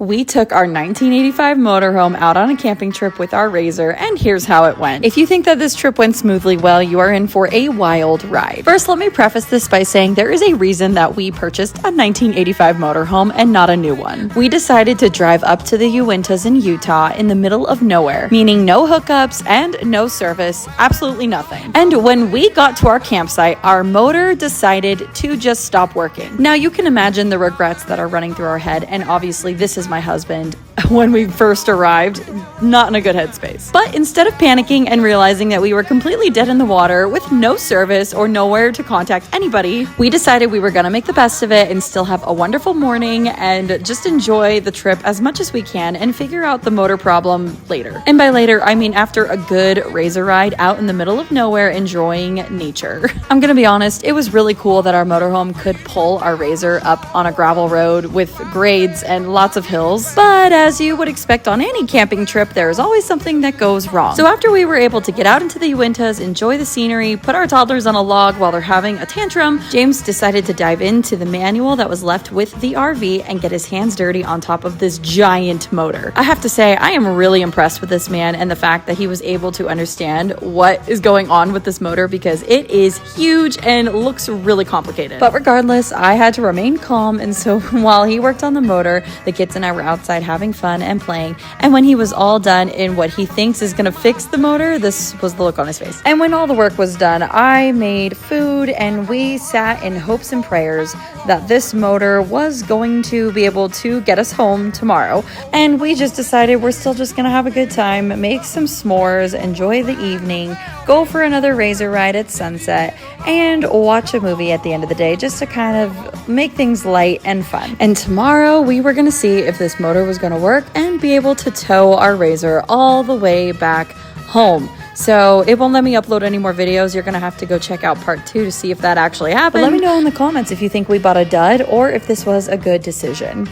We took our 1985 motorhome out on a camping trip with our Razor, and here's how it went. If you think that this trip went smoothly, well, you are in for a wild ride. First, let me preface this by saying there is a reason that we purchased a 1985 motorhome and not a new one. We decided to drive up to the Uintas in Utah in the middle of nowhere, meaning no hookups and no service, absolutely nothing. And when we got to our campsite, our motor decided to just stop working. Now, you can imagine the regrets that are running through our head, and obviously this is my husband. When we first arrived, not in a good headspace. But instead of panicking and realizing that we were completely dead in the water with no service or nowhere to contact anybody, we decided we were gonna make the best of it and still have a wonderful morning and just enjoy the trip as much as we can and figure out the motor problem later. And by later, I mean after a good Razor ride out in the middle of nowhere enjoying nature. I'm gonna be honest, it was really cool that our motorhome could pull our Razor up on a gravel road with grades and lots of hills. But as you would expect on any camping trip, there is always something that goes wrong. So after we were able to get out into the Uintas, enjoy the scenery, put our toddlers on a log while they're having a tantrum, James decided to dive into the manual that was left with the RV and get his hands dirty on top of this giant motor. I have to say, I am really impressed with this man and the fact that he was able to understand what is going on with this motor because it is huge and looks really complicated. But regardless, I had to remain calm, and so while he worked on the motor, the kids and I were outside having fun and playing, and when he was all done in what he thinks is gonna fix the motor, this was the look on his face. And when all the work was done, I made food and we sat in hopes and prayers that this motor was going to be able to get us home tomorrow. And we just decided we're still just gonna have a good time, make some s'mores, enjoy the evening, go for another Razor ride at sunset, and watch a movie at the end of the day just to kind of make things light and fun. And tomorrow we were gonna see if this motor was gonna work and be able to tow our Razor all the way back home. So it won't let me upload any more videos. You're gonna have to go check out part 2 to see if that actually happened. But let me know in the comments if you think we bought a dud or if this was a good decision.